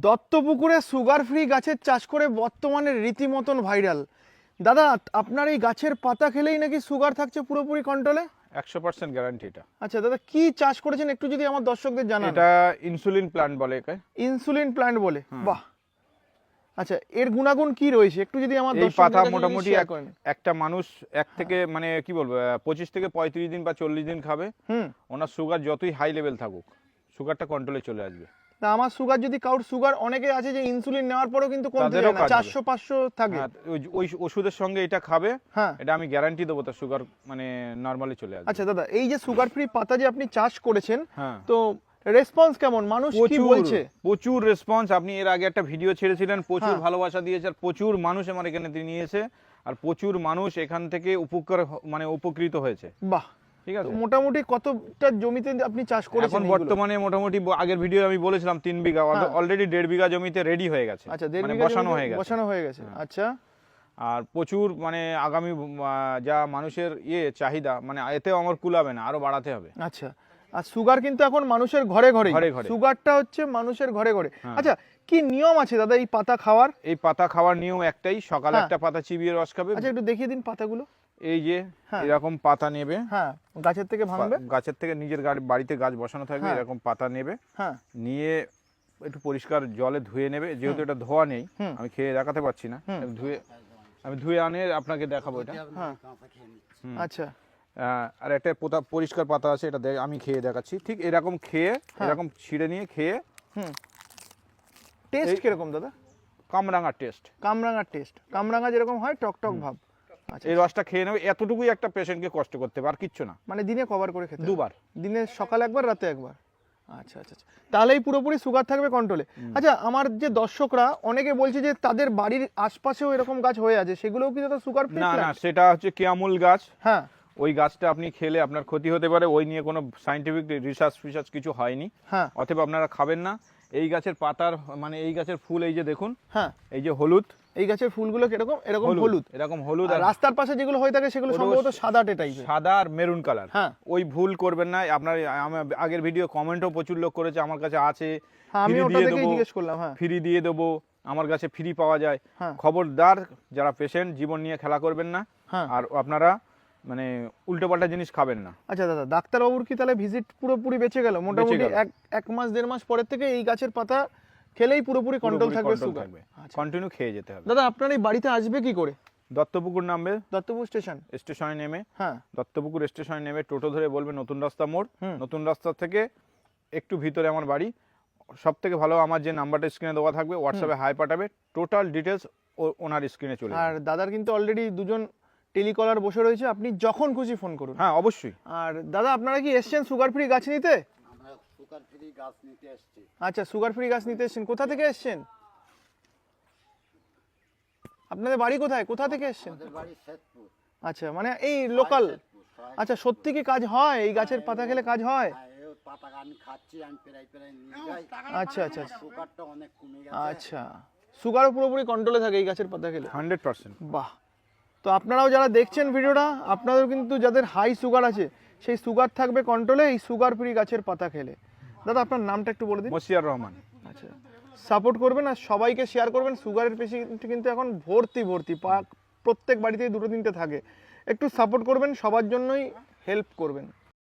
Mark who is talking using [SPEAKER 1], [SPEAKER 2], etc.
[SPEAKER 1] দত্তপুকুরে sugar free গাছের চাষ করে বর্তমানে রীতিমতন ভাইরাল। দাদা, আপনার এই গাছের পাতা খেলেই নাকি সুগার থাকছে পুরোপুরি কন্ট্রোলে?
[SPEAKER 2] 100% গ্যারান্টি এটা।
[SPEAKER 1] আচ্ছা দাদা, কি চাষ করেছেন একটু যদি আমার দর্শকদের জানান।
[SPEAKER 2] এটা ইনসুলিন প্ল্যান্ট বলে একে।
[SPEAKER 1] ইনসুলিন প্ল্যান্ট বলে, বাহ। আচ্ছা, এর গুণাগুণ কি রয়েছে একটু যদি আমার
[SPEAKER 2] এই পাতা মোটামুটি একটা মানুষ এক থেকে মানে কি বলবো 25 থেকে 35 দিন বা 40 দিন খাবে, ওনার সুগার যতই হাই লেভেল থাকুক সুগারটা কন্ট্রোলে চলে আসবে।
[SPEAKER 1] তা আমার সুগার যদি কারোর সুগার অনেকে আছে যে ইনসুলিন নেওয়ার পরেও কিন্তু কমতে যায় না, 400-500 থাকে,
[SPEAKER 2] ওই ওষুধের সঙ্গে এটা খাবে, এটা আমি গ্যারান্টি দেবো তার সুগার মানে নরমালি চলে আসবে।
[SPEAKER 1] আচ্ছা দাদা, এই যে সুগার ফ্রি পাতা যে আপনি চাষ করেছেন, তো রেসপন্স কেমন, মানুষ কি বলছে?
[SPEAKER 2] প্রচুর রেসপন্স। আপনি এর আগে একটা ভিডিও ছেড়েছিলেন, প্রচুর ভালোবাসা দিয়েছে, আর প্রচুর মানুষ আমার এখানে নিয়েছে, আর প্রচুর মানুষ এখান থেকে উপকৃত হয়েছে।
[SPEAKER 1] বাহ, ঠিক আছে। মোটামুটি কতটা জমিতে আপনি চাষ করেছেন?
[SPEAKER 2] এখন বর্তমানে মোটামুটি আগের ভিডিও আমি বলেছিলাম 3 বিঘা, অলরেডি 1.5 বিঘা জমিতে রেডি হয়ে গেছে।
[SPEAKER 1] আচ্ছা, বসানো হয়ে গেছে। আচ্ছা,
[SPEAKER 2] আর প্রচুর মানে আগামী যা মানুষের চাহিদা, মানে এতেও আমার কুলাবে না, আরো বাড়াতে হবে।
[SPEAKER 1] আচ্ছা, আর সুগার কিন্তু এখন মানুষের ঘরে ঘরে, সুগারটা হচ্ছে মানুষের ঘরে ঘরে। আচ্ছা, কি নিয়ম আছে দাদা এই পাতা খাওয়ার?
[SPEAKER 2] এই পাতা খাওয়ার নিয়ম একটাই, সকালে একটা পাতা চিবিয়ে রস খাবে।
[SPEAKER 1] আচ্ছা, একটু দেখিয়ে দিন পাতাগুলো।
[SPEAKER 2] এই যে এরকম পাতা নেবে,
[SPEAKER 1] গাছের থেকে ভাঙবে,
[SPEAKER 2] গাছের থেকে নিজের বাড়িতে গাছ বসানো থাকবে, এরকম পাতা নেবে, নিয়ে একটু পরিষ্কার জলে ধুয়ে নেবে। যেহেতু এটা ধোয়া নেই, আমি খেয়ে দেখাতে পারছি না, আমি ধুয়ে আনে আপনাকে দেখাবো এটা।
[SPEAKER 1] আচ্ছা,
[SPEAKER 2] আর একটা পরিষ্কার পাতা আছে, এটা আমি খেয়ে দেখাচ্ছি। ঠিক এরকম খেয়ে, এরকম ছিঁড়ে নিয়ে খেয়ে।
[SPEAKER 1] টেস্ট কিরকম দাদা?
[SPEAKER 2] কামরাঙা টেস্ট।
[SPEAKER 1] কামরাঙা যেরকম হয় টক টক ভাব।
[SPEAKER 2] এই রসটা খেয়ে নেবে, এতটুকুই একটা পেশেন্টকে কষ্ট করতে হবে, আর কিচ্ছু না।
[SPEAKER 1] মানে দিনে কভার করে খেতে?
[SPEAKER 2] 2 বার,
[SPEAKER 1] দিনে সকালে একবার, রাতে একবার। আচ্ছা আচ্ছা, তাহলেই পুরোপুরি সুগার থাকবে কন্ট্রোলে। আচ্ছা, আমার যে দর্শকরা অনেকে বলছে যে তাদের বাড়ির আশপাশেও এরকম গাছ হয়ে আছে, সেগুলোও কি দাদা সুগার ফ্রি?
[SPEAKER 2] না না, সেটা হচ্ছে কেয়ামুল গাছ। ওই গাছটা আপনি খেলে আপনার ক্ষতি হতে পারে, ওই নিয়ে কোনো সায়েন্টিফিক রিসার্চ কিছু হয়নি, অথবা আপনারা খাবেন না। এই গাছের পাতার মানে এই গাছের ফুল, এই যে দেখুন, এই যে হলুদ, এই গাছের ফুলগুলো কিরকম? এরকম হলুদ। আর রাস্তার পাশে যেগুলো হয়ে থাকে সেগুলো সম্ভবত সাদাটে টাইপের, সাদা আর মেরুন কালার। ওই ভুল করবেন না। আপনার আগের ভিডিও কমেন্টও প্রচুর লোক করেছে, আমার কাছে আছে, আমি ওটা দেখেই জিজ্ঞেস করলাম। ফ্রি দিয়ে দেবো, আমার কাছে ফ্রি পাওয়া যায়। খবরদার, যারা পেশেন্ট, জীবন নিয়ে খেলা করবেন না, আর আপনারা মানে উল্টোপাল্টা জিনিস খাবেন না। আচ্ছা দাদা, ডাক্তারবাবুর কি তাহলে ভিজিট পুরোপুরি বেঁচে গেল? মোটামুটি 1 মাস 1.5 মাস পরের থেকে এই গাছের পাতা খেলেই পুরোপুরি কন্ট্রোল থাকবে, সুগার কন্টিনিউ খেয়ে যেতে হবে। দাদা, আপনার এই বাড়িতে আসবে কি করে? দত্তপুকুর নামবে, দত্তপুর স্টেশনে নেমে, দত্তপুকুর স্টেশনে নেমে টোটো ধরে বলবে নতুন রাস্তা মোড়। নতুন রাস্তা থেকে একটু ভিতরে আমার বাড়ি। সব থেকে ভালো, আমার যে নাম্বারটা স্ক্রিনে দেওয়া থাকবে, হোয়াটসঅ্যাপে হাই পাঠাবে, টোটাল ডিটেলস ওনার স্ক্রিনে চলে যাবে। আর দাদার কিন্তু অলরেডি 2জন টেলিকলার বসে রয়েছে, আপনি যখন খুশি ফোন করুন। হ্যাঁ, অবশ্যই। আর দাদা, আপনারা কি এসছেন সুগার ফ্রি গাছ নিতে? আমরা সুগার ফ্রি গাছ নিতে এসেছি। আচ্ছা, সুগার ফ্রি গাছ নিতে এসেছেন। কোথা থেকে এসেছেন? আপনাদের বাড়ি কোথায়? কোথা থেকে এসেছেন? আমাদের বাড়ি শেরপুর। আচ্ছা, মানে এই লোকাল। আচ্ছা, সত্যি কি কাজ হয়? এই গাছের পাতা খেলে কাজ হয়? এই পাতা আমি খাচ্ছি, আমি প্রায় নিয়ে যাই। আচ্ছা আচ্ছা, সুগারটা অনেক কমে গেছে। আচ্ছা, সুগারও পুরোপুরি কন্ট্রোলে থাকে এই গাছের পাতা খেলে? 100%। বাহ। তো আপনারাও যারা দেখছেন ভিডিওটা, আপনাদের কিন্তু যাদের হাই সুগার আছে, সেই সুগার থাকবে কন্ট্রোলে এই সুগার ফ্রি গাছের পাতা খেলে। দাদা, আপনার নামটা একটু বলে দিন। মশিয়ার রহমান। আচ্ছা, সাপোর্ট করবেন আর সবাইকে শেয়ার করবেন। সুগারের পেশেন্ট কিন্তু এখন ভর্তি, প্রত্যেক বাড়িতেই 2-3টে থাকে। একটু সাপোর্ট করবেন, সবার জন্যই হেল্প করবেন।